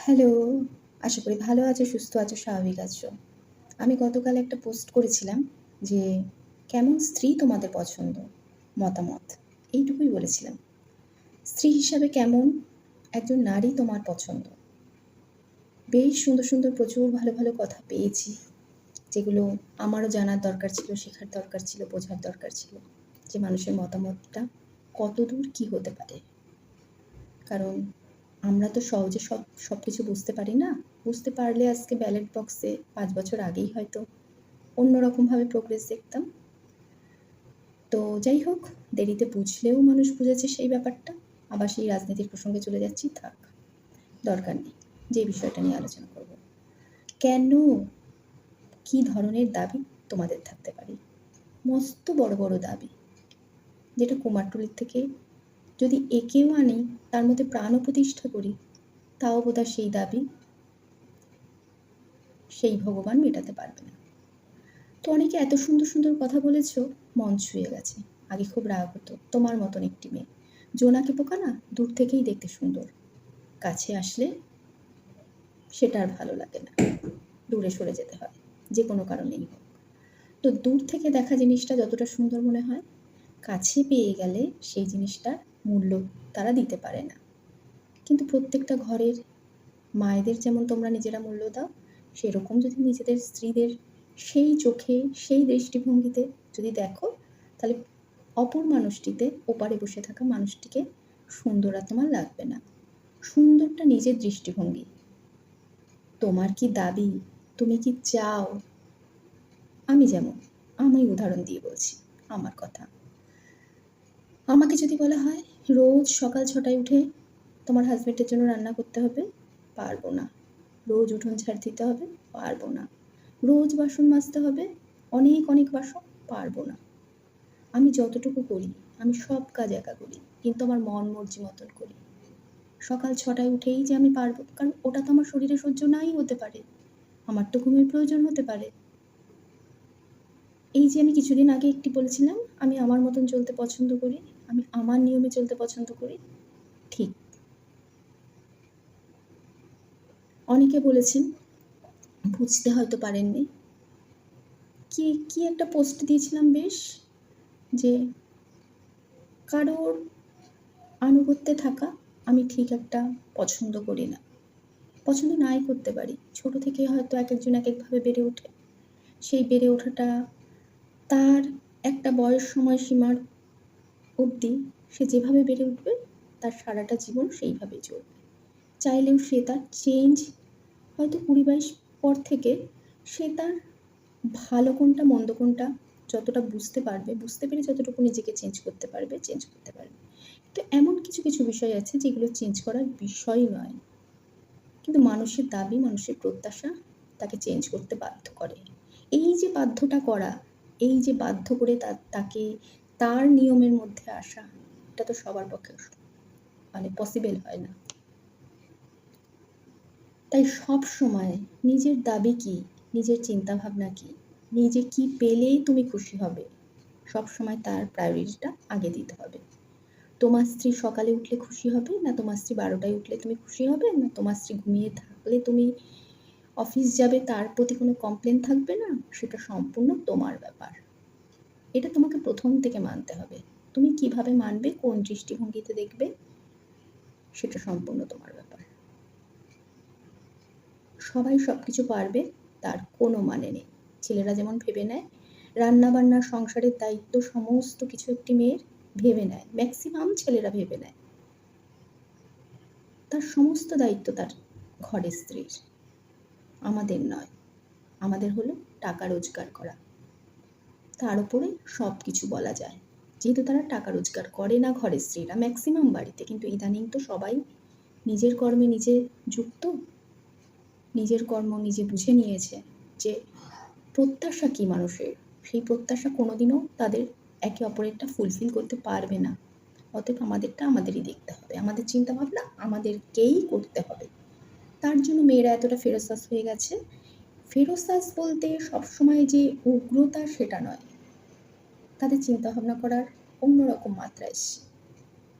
Hello, আশা করি ভালো আছো, সুস্থ আছো, স্বাভাবিক আছো। আমি গতকাল একটা পোস্ট করেছিলাম যে, কেমন স্ত্রী তোমাদের পছন্দ? মতামত। এইটুকুই বলেছিলাম। স্ত্রী হিসাবে কেমন একজন নারী তোমার পছন্দ? বেশ সুন্দর, সুন্দর প্রচুর ভালো, ভালো কথা পেয়েছি। যেগুলো আমারও জানার দরকার ছিল, শেখার দরকার ছিল, বোঝার দরকার ছিল। যে মানুষের মতামতটা কতদূর কী হতে পারে। কারণ আমরা তো সহজে সবকিছু বুঝতে পারি না। বুঝতে পারলে আজকে ব্যালট বক্সে ৫ বছর আগেই হয়তো অন্যরকমভাবে প্রোগ্রেস দেখতাম। তো যাই হোক, দেরিতে বুঝলেও মানুষ বুঝেছে সেই ব্যাপারটা। আবার সেই রাজনীতির প্রসঙ্গে চলে যাচ্ছি, থাক, দরকার নেই। যে বিষয়টা নিয়ে আলোচনা করব, কেন, কী ধরনের দাবি তোমাদের থাকতে পারে? মস্ত বড় বড় দাবি, যেটা কুমারটুলির থেকে যদি একেও আনি, তার মধ্যে প্রাণও প্রতিষ্ঠা করি, তাও বোধহয় সেই দাবি সেই ভগবান মেটাতে পারবে না। তো অনেকে এত সুন্দর সুন্দর কথা বলেছ, মন ছুঁয়ে গেছে। আগে খুব রাগ হতো, তোমার মতন একটি মেয়ে। জোনাকি পোকা না দূর থেকেই দেখতে সুন্দর, কাছে আসলে সেটা আর ভালো লাগে না, দূরে সরে যেতে হয়, যে কোনো কারণেই হোক। তো দূর থেকে দেখা জিনিসটা যতটা সুন্দর মনে হয়, কাছে পেয়ে গেলে সেই জিনিসটার মূল্য তারা দিতে পারে না। কিন্তু প্রত্যেকটা ঘরের মায়েদের যেমন তোমরা নিজেরা মূল্য দাও, সেরকম যদি নিজেদের স্ত্রীদের সেই চোখে, সেই দৃষ্টিভঙ্গিতে যদি দেখো, তাহলে অপর মানুষটিতে, ওপারে বসে থাকা মানুষটিকে সুন্দর আর তোমার লাগবে না। সুন্দরটা নিজের দৃষ্টিভঙ্গি। তোমার কি দাবি, তুমি কি চাও? আমি যেমন, আমি উদাহরণ দিয়ে বলছি আমার কথা। আমাকে যদি বলা হয় রোজ সকাল 6টায় উঠে তোমার হাজব্যান্ডের জন্য রান্না করতে হবে, পারবো না। রোজ উঠোন ঝাড় দিতে হবে, পারবো না। রোজ বাসন মাজতে হবে, অনেক অনেক বাসন, পারবো না। আমি যতটুকু করি, আমি সব কাজ একা করি, কিন্তু আমার মন মর্জি মতন করি। সকাল 6টায় উঠেই যে আমি পারবো, কারণ ওটা তো আমার শরীরে সহ্য নাই হতে পারে, আমার তো ঘুমের প্রয়োজন হতে পারে। এই যে আমি কিছুদিন আগে একটি বলেছিলাম, আমি আমার মতন চলতে পছন্দ করি, আমি আমার নিয়মে চলতে পছন্দ করি, ঠিক। অনেকে বলেছেন, বুঝতে হয়তো পারেননি, কি একটা পোস্ট দিয়েছিলাম বেশ, যে কারোর আনুগত্যে থাকা আমি ঠিক একটা পছন্দ করি না। পছন্দ নাই করতে পারি। ছোট থেকে হয়তো একেকজন একেকভাবে বেড়ে ওঠে। সেই বেড়ে ওঠাটা তার একটা বয়স সময়সীমার অবধি সে যেভাবে বেড়ে উঠবে, তার সারাটা জীবন সেইভাবেই চলবে। চাইলেও সে তার চেঞ্জ হয়তো ২০-২২ পর থেকে সে তার ভালো কোনটা মন্দ কোনটা যতটা বুঝতে পারবে, বুঝতে পেরে যতটুকু নিজেকে চেঞ্জ করতে পারবে, চেঞ্জ করতে পারবে। তো এমন কিছু কিছু বিষয় আছে যেগুলো চেঞ্জ করার বিষয় নয়, কিন্তু মানুষের দাবি, মানুষের প্রত্যাশা তাকে চেঞ্জ করতে বাধ্য করে। এই যে বাধ্যটা করা, এই যে বাধ্য করে তাকে তার নিয়মের মধ্যে আসা, এটা তো সবার পক্ষে মানে পসিবল হয় না। তাই সব সময় নিজের দাবি কী, নিজের চিন্তাভাবনা কী, নিজে কী পেলেই তুমি খুশি হবে, সব সময় তার প্রায়োরিটিটা আগে দিতে হবে। তোমার স্ত্রী সকালে উঠলে খুশি হবে, না তোমার স্ত্রী 12টায় উঠলে তুমি খুশি হবে, না তোমার স্ত্রী ঘুমিয়ে থাকলে তুমি অফিস যাবে তার প্রতি কোনো কমপ্লেন থাকবে না, সেটা সম্পূর্ণ তোমার ব্যাপার। এটা তোমাকে প্রথম থেকে মানতে হবে। তুমি কিভাবে মানবে, কোন দৃষ্টিভঙ্গিতে দেখবে, সেটা সম্পূর্ণ তোমার ব্যাপার। সবাই সব কিছু পারবে তার কোনো মানে নেই। ছেলেরা যেমন ভেবে নেয় রান্নাবান্না, সংসারের দায়িত্ব সমস্ত কিছু একটি মেয়ের ভেবে নেয়, ম্যাক্সিমাম ছেলেরা ভেবে নেয় তার সমস্ত দায়িত্ব তার ঘরের স্ত্রীর। আমাদের নয়, আমাদের হলো টাকা রোজগার করা, তার উপরে সব কিছু বলা যায়। যেহেতু তারা টাকা রোজগার করে না ঘরের স্ত্রীরা ম্যাক্সিমাম বাড়িতে, কিন্তু ইদানিং তো সবাই নিজের কর্মে নিজে যুক্ত, নিজের কর্ম নিজে বুঝে নিয়েছে যে প্রত্যাশা কী মানুষের, সেই প্রত্যাশা কোনোদিনও তাদের একে অপরেরটা ফুলফিল করতে পারবে না। অতএব আমাদেরটা আমাদেরই দেখতে হবে, আমাদের চিন্তাভাবনা আমাদেরকেই করতে হবে। তার জন্য মেয়েরা এতটা ফেরোসাস হয়ে গেছে। ফেরোসাস বলতে সবসময় যে উগ্রতা সেটা নয়, তাদের চিন্তাভাবনা করার অন্যরকম মাত্রা এসছে।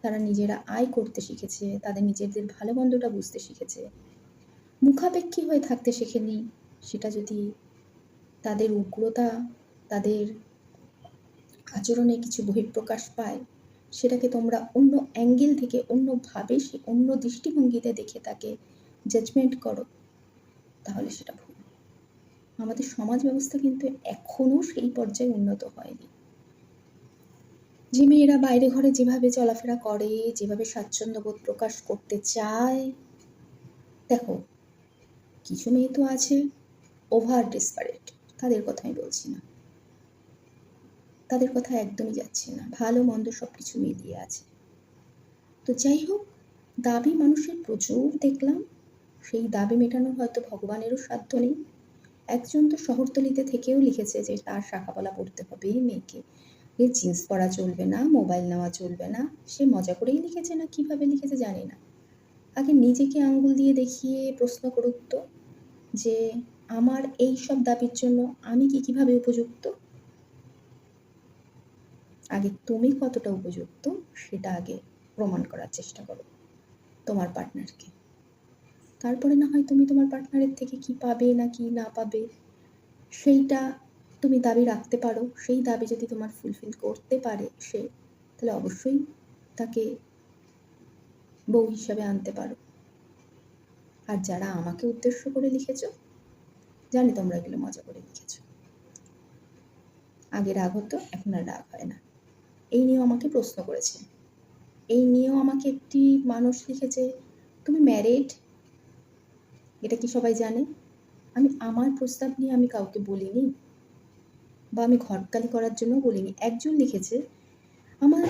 তারা নিজেরা আয় করতে শিখেছে, তাদের নিজেদের ভালো মন্দটা বুঝতে শিখেছে। মুখাপেক্ষী হয়ে থাকতে শেখেনি। সেটা যদি তাদের উগ্রতা, তাদের আচরণে কিছু বহিঃপ্রকাশ পায়, সেটাকে তোমরা অন্য অ্যাঙ্গেল থেকে, অন্যভাবে, অন্য দৃষ্টিভঙ্গিতে দেখে তাকে জাজমেন্ট করো, তাহলে সেটা ভুল। আমাদের সমাজ ব্যবস্থা কিন্তু এখনও সেই পর্যায়ে উন্নত হয়নি। যে মেয়েরা বাইরে ঘরে যেভাবে চলাফেরা করে, যেভাবে স্বাচ্ছন্দ্যবোধ প্রকাশ করতে চায়, দেখো কিছু মেয়ে তো আছে ওভার ডেসপারেট, তাদের কথা আমি বলছি না, তাদের কথা একদমই যাচ্ছে না, ভালো মন্দ সব কিছু মিলিয়ে আছে। তো যাই হোক, দাবি মানুষের প্রচুর দেখলাম, সেই দাবি মেটানোর হয়তো ভগবানেরও সাধ্য নেই। একজন তো শহরতলিতে থেকেও লিখেছে যে তার শাখাপলা পড়তে হবে মেয়েকে, এ জিন্স পরা চলবে না, মোবাইল নেওয়া চলবে না। সে মজা করেই লিখেছে না কিভাবে লিখেছে জানি না। আগে নিজেকে আঙ্গুল দিয়ে দেখিয়ে প্রশ্ন করুক তো, যে আমার এই সব দাবির জন্য আমি কিভাবে উপযুক্ত। আগে তুমি কতটা উপযুক্ত সেটা আগে প্রমাণ করার চেষ্টা করো তোমার পার্টনারকে। তারপরে না হয় তুমি তোমার পার্টনারের থেকে কি পাবে না কি না পাবে সেইটা তুমি দাবি রাখতে পারো। সেই দাবি যদি তোমার ফুলফিল করতে পারে সে, তাহলে অবশ্যই তাকে বউ হিসাবে আনতে পারো। আর যারা আমাকে উদ্দেশ্য করে লিখেছো, জানি তোমরা এগুলো মজা করে লিখেছো। আগে রাগ হতো, এখন আর রাগ হয় না। এই নিয়েও আমাকে প্রশ্ন করেছে, এই নিয়েও আমাকে একটি মানুষ লিখেছে, তুমি ম্যারিড, এটা কি সবাই জানে? আমি আমার প্রস্তাব নিয়ে আমি কাউকে বলিনি, বা আমি ঘটকালি করার জন্য বলিনি। একজন লিখেছে, আমার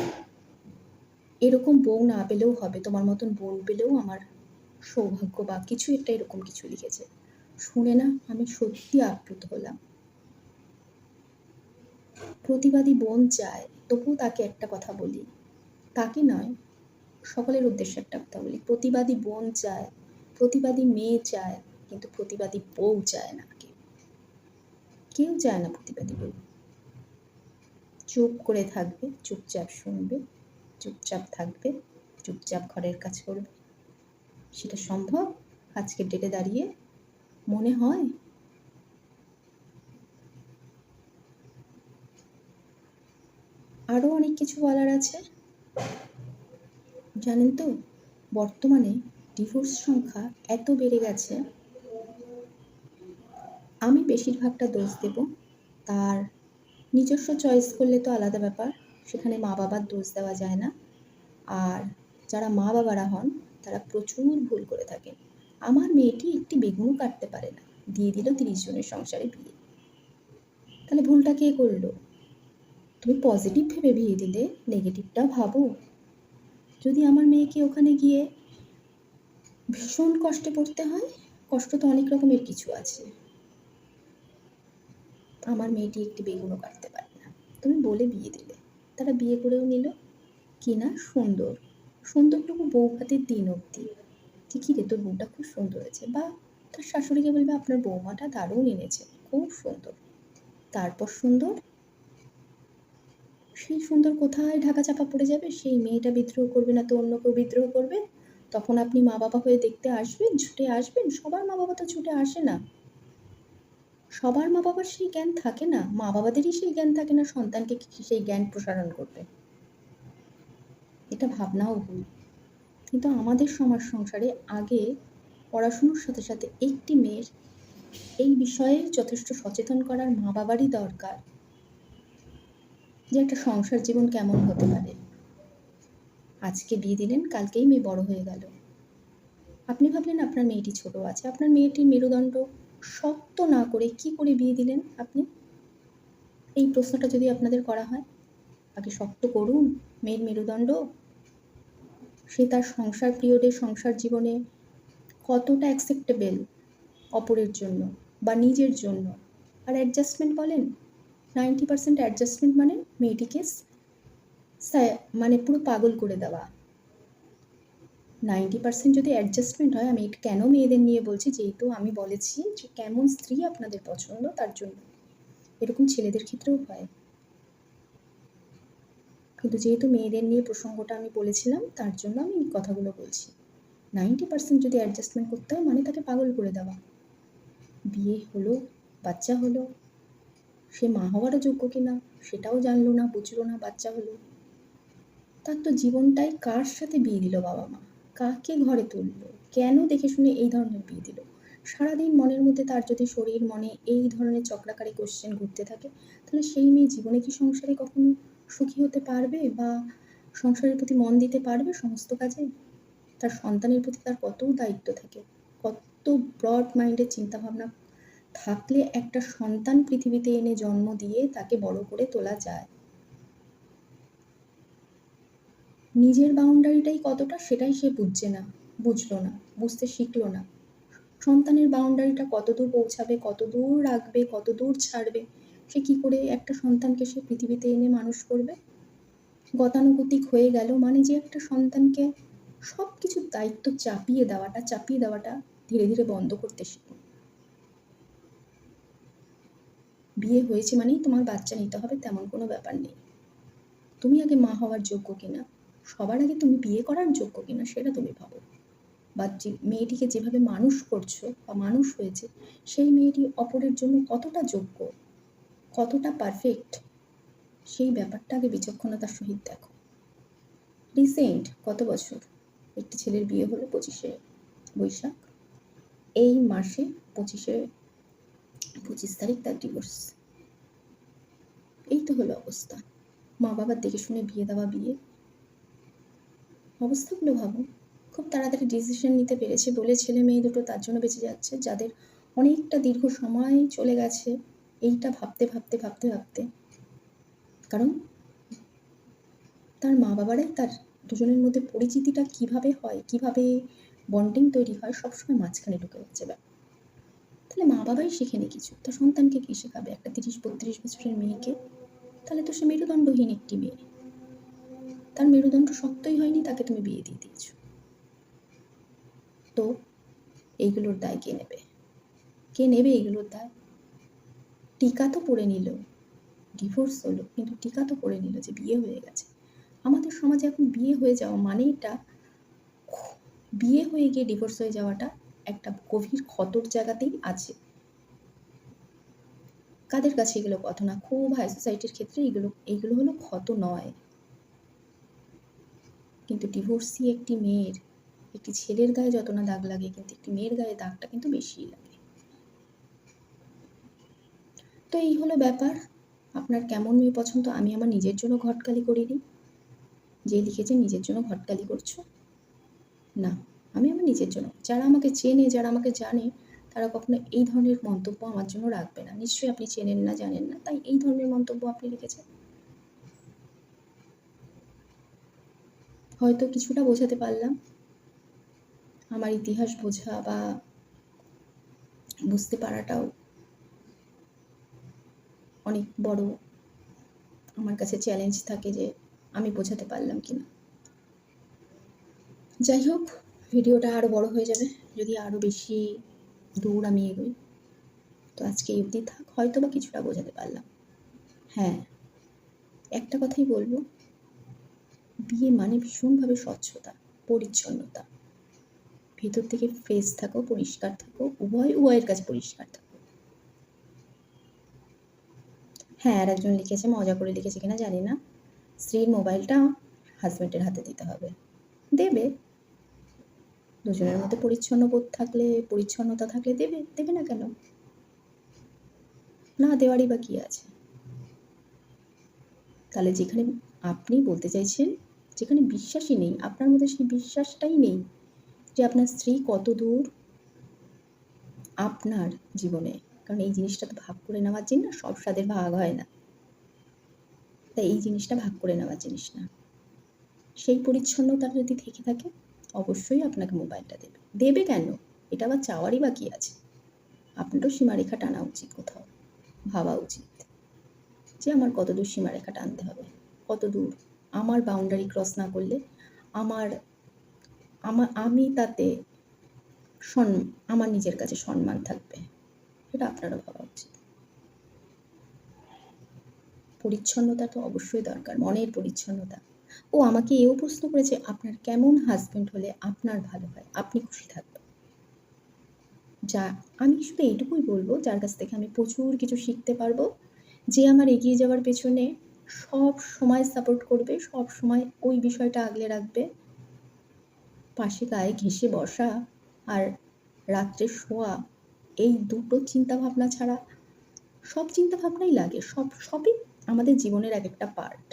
এরকম বউ না পেলেও হবে, তোমার মতন বোন পেলেও আমার সৌভাগ্য, বা কিছু একটা এরকম কিছু লিখেছে। শুনে না আমি সত্যি আপ্লুত হলাম। প্রতিবাদী বোন চায়, তবুও তাকে একটা কথা বলি, তাকে নয় সকলের উদ্দেশ্যে একটা কথা বলি, প্রতিবাদী বোন চায়, প্রতিবাদী মেয়ে চায়, কিন্তু প্রতিবাদী বউ চায় না। কেউ চায় না প্রতিবাদী বউ। চুপ করে থাকবে, চুপচাপ শুনবে, চুপচাপ থাকবে, চুপচাপ ঘরের কাজ করবে। সেটা সম্ভব আজকের ডেটে দাঁড়িয়ে? মনে হয়? আরও অনেক কিছু বলার আছে। জানেন তো, বর্তমানে ডিভোর্স সংখ্যা এত বেড়ে গেছে, আমি বেশিরভাগটা দোষ দেব তার নিজস্ব চয়েস করলে তো আলাদা ব্যাপার, সেখানে মা বাবার দোষ দেওয়া যায় না। আর যারা মা বাবারা হন তারা প্রচুর ভুল করে থাকেন। আমার মেয়েটি একটি বেগুনও কাটতে পারে না, দিয়ে দিল 30 জনের সংসারে বিয়ে। তাহলে ভুলটা কে করলো? তুমি পজিটিভ ভেবে বিয়ে দিলে, নেগেটিভটা ভাবো। যদি আমার মেয়েকে ওখানে গিয়ে ভীষণ কষ্টে পড়তে হয়, কষ্ট তো অনেক রকমের কিছু আছে। আমার মেয়েটি একটি বেগুনও কাটতে পারে না, তুমি বলে বিয়ে দিলে, তারা বিয়ে করেও নিল কি না সুন্দর, সুন্দরটুকু বউ ভাতের দিন অবধি, ঠিকই রে তোর বউটা খুব সুন্দর হয়েছে, বা তার শাশুড়িকে বলবে আপনার বৌমাটা দারুণ এনেছে, খুব সুন্দর। তারপর সুন্দর, সেই সুন্দর কোথায় ঢাকা চাপা পড়ে যাবে, সেই মেয়েটা বিদ্রোহ করবে না তো অন্য কেউ বিদ্রোহ করবে, তখন আপনি মা বাবা হয়ে দেখতে আসবেন, ছুটে আসবেন। সবার মা বাবা তো ছুটে আসে না, সবার মা বাবার সেই জ্ঞান থাকে না, মা বাবাদেরই সেই জ্ঞান থাকে না সন্তানকে সেই জ্ঞান প্রসারণ করবে। এটা ভাবনাও ভুল। কিন্তু আমাদের সমাজ সংসারে আগে পড়াশুনোর সাথে সাথে একটি মেয়ের এই বিষয়ে যথেষ্ট সচেতন করার মা বাবারই দরকার, যে একটা সংসার জীবন কেমন হতে পারে। আজকে বিয়ে দিলেন, কালকেই মেয়ে বড় হয়ে গেল, আপনি ভাবলেন আপনার মেয়েটি ছোট আছে, আপনার মেয়েটির মেরুদণ্ড শক্ত না করে কি করে বিয়ে দিলেন আপনি? এই প্রশ্নটা যদি আপনাদের করা হয়, আগে শক্ত করুন মেয়ের মেরুদণ্ড, সে তার সংসার পিরিয়ডে, সংসার জীবনে কতটা অ্যাকসেপ্টেবল অপরের জন্য বা নিজের জন্য। আর অ্যাডজাস্টমেন্ট বলেন, 90% অ্যাডজাস্টমেন্ট মানে মেয়েটিকে মানে পুরো পাগল করে দেওয়া। 90% যদি অ্যাডজাস্টমেন্ট হয়, আমি এটা কেন মেয়েদের নিয়ে বলছি, যেহেতু আমি বলেছি যে কেমন স্ত্রী আপনাদের পছন্দ, তার জন্য এরকম ছেলেদের ক্ষেত্রেও হয়। কিন্তু যেহেতু মেয়েদের নিয়ে প্রসঙ্গটা আমি বলেছিলাম, তার জন্য আমি এই কথাগুলো বলছি। 90% যদি অ্যাডজাস্টমেন্ট করতে হয় মানে তাকে পাগল করে দেওয়া। বিয়ে হলো, বাচ্চা হলো, সে মা হওয়ারও যোগ্য কিনা সেটাও জানলো না, বুঝলো না, বাচ্চা হলো। তার তো জীবনটাই কার সাথে বিয়ে দিল বাবা মা, কাকে ঘরে তুললো, কেন দেখে শুনে এই ধরনের বিয়ে দিল? সারাদিন মনের মধ্যে তার যদি শরীর মনে এই ধরনের চক্রাকারী কোশ্চেন ঘুরতে থাকে, তাহলে সেই মেয়ে জীবনে কি সংসারে কখনো সুখী হতে পারবে বা সংসারের প্রতি মন দিতে পারবে সমস্ত কাজে? তার সন্তানের প্রতি তার কত দায়িত্ব থাকে, কত ব্রড মাইন্ডের চিন্তাভাবনা থাকলে একটা সন্তান পৃথিবীতে এনে জন্ম দিয়ে তাকে বড় করে তোলা যায়। নিজের বাউন্ডারিটাই কতটা সেটাই সে বুঝলো না, বুঝতে শিখলো না। সন্তানের বাউন্ডারিটা কত দূর পৌঁছাবে, কত দূর রাখবে, কত দূর ছাড়বে, সে কি করে একটা সন্তানকে সে পৃথিবীতে এনে মানুষ করবে? গতানুগতিক হয়ে গেল মানে যে একটা সন্তানকে সব কিছুর দায়িত্ব চাপিয়ে দেওয়াটা ধীরে ধীরে বন্ধ করতে শিখুন। বিয়ে হয়েছে মানেই তোমার বাচ্চা নিতে হবে তেমন কোনো ব্যাপার নেই। তুমি আগে মা হওয়ার যোগ্য কিনা, সবার আগে তুমি বিয়ে করার যোগ্য কিনা সেটা তুমি ভাবো। বা যে মেয়েটিকে যেভাবে মানুষ করছো বা মানুষ হয়েছে, সেই মেয়েটি অপরের জন্য কতটা যোগ্য, কতটা পারফেক্ট, সেই ব্যাপারটা আগে বিচক্ষণতার সহিত দেখো। রিসেন্ট কত বছর একটি ছেলের বিয়ে হলো 25শে বৈশাখ, এই মাসে 25 তারিখ তার ডিভোর্স। এই তো হলো অবস্থা। মা বাবার দেখে শুনে বিয়ে দেওয়া বিয়ে, অবস্থাগুলো ভাবো। খুব তাড়াতাড়ি ডিসিশন নিতে পেরেছে বলে ছেলে মেয়ে দুটো তার জন্য বেঁচে যাচ্ছে, যাদের অনেকটা দীর্ঘ সময় চলে গেছে এইটা ভাবতে ভাবতে ভাবতে ভাবতে। কারণ তার মা বাবারাই তার দুজনের মধ্যে পরিচিতিটা কিভাবে হয়, কিভাবে বন্ডিং তৈরি হয়, সবসময় মাঝখানে ঢুকে যাচ্ছে ব্যাপার। তাহলে মা বাবাই শেখেনি কিছু, তার সন্তানকে কি শেখাবে? একটা 30-32 বছরের মেয়েকে? তাহলে তো সে মেরুদণ্ডহীন একটি মেয়ে, তার মেরুদণ্ড শক্তই হয়নি, তাকে তুমি বিয়ে দিয়ে দিয়েছ। তো এইগুলোর দায় কে নেবে? কে নেবে এইগুলোর দায়? টিকা তো পড়ে নিল, ডিভোর্স হলো, কিন্তু টিকা তো পড়ে নিল যে বিয়ে হয়ে গেছে। আমাদের সমাজে এখন বিয়ে হয়ে যাওয়া মানেটা, বিয়ে হয়ে গিয়ে ডিভোর্স হয়ে যাওয়াটা একটা গভীর ক্ষতর জায়গাতেই আছে। কাদের কাছে এগুলো কথা না, খুব হাই সোসাইটির ক্ষেত্রে এইগুলো হলো ক্ষত নয়। কিন্তু ডিভোর্সি একটি মেয়ের, একটি ছেলের গায়ে যত না দাগ লাগে, কিন্তু একটি মেয়ের গায়ে দাগটা কিন্তু বেশিই লাগে। তো এই হলো ব্যাপার। আপনার কেমন মেয়ে পছন্দ? আমি আমার নিজের জন্য ঘটকালি করিনি। যে লিখেছে নিজের জন্য ঘটকালি করছো, না, আমি আমার নিজের জন্য। যারা আমাকে চেনে, যারা আমাকে জানে, তারা কখনো এই ধরনের মন্তব্য আমার জন্য রাখবে না। নিশ্চয়ই আপনি চেনেন না, জানেন না, তাই এই ধরনের মন্তব্য আপনি লিখেছেন। হয়তো কিছুটা বোঝাতে পারলাম। আমার ইতিহাস বোঝা বা বুঝতে পারাটাও অনেক বড় আমার কাছে চ্যালেঞ্জ থাকে যে আমি বোঝাতে পারলাম কিনা। যাই হোক, ভিডিওটা আরও বড় হয়ে যাবে যদি আরও বেশি দূর আমি এগোই। তো আজকে এই অবধি থাক, হয়তো বা কিছুটা বোঝাতে পারলাম। হ্যাঁ, একটা কথাই বলবো, বিয়ে মানে ভীষণভাবে স্বচ্ছতা, পরিচ্ছন্নতা। ভেতর থেকে ফ্রেশ থাকো, পরিষ্কার থাকো, উভয়ের কাছে পরিষ্কার থাকো। হ্যাঁ, আর একজন লিখেছে, মজা করে লিখেছে কিনা জানি না, স্ত্রীর মোবাইলটা হাজব্যান্ডের হাতে দিতে হবে। দেবে, দুজনের মধ্যে পরিচ্ছন্নতা থাকলে দেবে না কেন? না দেওয়ারই বা কি আছে? তাহলে যেখানে আপনি বলতে চাইছেন, যেখানে বিশ্বাসই নেই, আপনার মধ্যে সেই বিশ্বাসটাই নেই যে আপনার স্ত্রী কত দূর আপনার জীবনে, কারণ এই জিনিসটা তো ভাগ করে নেওয়ার জিনিস না, সব স্বাদের ভাগ হয় না, তাই এই জিনিসটা ভাগ করে নেওয়ার জিনিস না। সেই পরিচ্ছন্নতা যদি থেকে থাকে, অবশ্যই আপনাকে মোবাইলটা দেবে কেন? এটা আবার চাওয়ারই বা কি আছে? আপনারও সীমারেখা টানা উচিত, কোথাও ভাবা উচিত যে আমার কত দূর সীমারেখা টানতে হবে, কত দূর আমার বাউন্ডারি ক্রস না করলে আমি তাতে আমার নিজের কাছে সম্মান থাকবে, এটা আপনারও ভাবা উচিত। পরিচ্ছন্নতা তো অবশ্যই দরকার, মনের পরিচ্ছন্নতা। ও আমাকে এও প্রশ্ন করেছে, আপনার কেমন হাসব্যান্ড হলে আপনার ভালো হয়, আপনি খুশি থাকবেন। যা আমি শুধু এইটুকুই বলবো, যার কাছ থেকে আমি প্রচুর কিছু শিখতে পারবো, যে আমার এগিয়ে যাওয়ার পেছনে সব সময় সাপোর্ট করবে, সব সময় ওই বিষয়টা আগলে রাখবে। পাশে গায়ে ঘেঁষে বসা আর রাত্রে শোয়া, এই দুটো চিন্তাভাবনা ছাড়া সব চিন্তাভাবনাই লাগে, সবই আমাদের জীবনের এক একটা পার্ট।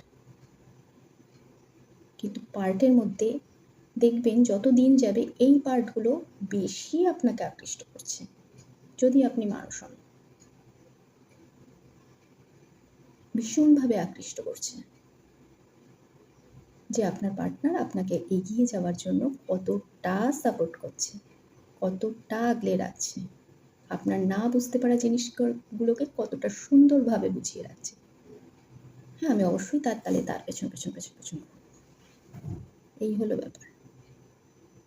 কিন্তু পার্টের মধ্যে দেখবেন যত দিন যাবে এই পার্টগুলো বেশি আপনাকে আকৃষ্ট করছে, যদি আপনি মানুষ হন, ভীষণভাবে আকৃষ্ট করছে। যে আপনার পার্টনার আপনাকে এগিয়ে যাওয়ার জন্য কতটা সাপোর্ট করছে, কতটা আগলে রাখছে, আপনার না বুঝতে পারা জিনিসগুলোকে কতটা সুন্দরভাবে বুঝিয়ে রাখছে। হ্যাঁ, আমি অবশ্যই তার তালে তার পেছন পেছন পেছন পেছন করব। এই হলো ব্যাপার।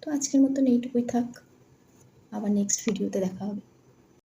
তো আজকের মতন এইটুকুই থাক, আবার নেক্সট ভিডিওতে দেখা হবে।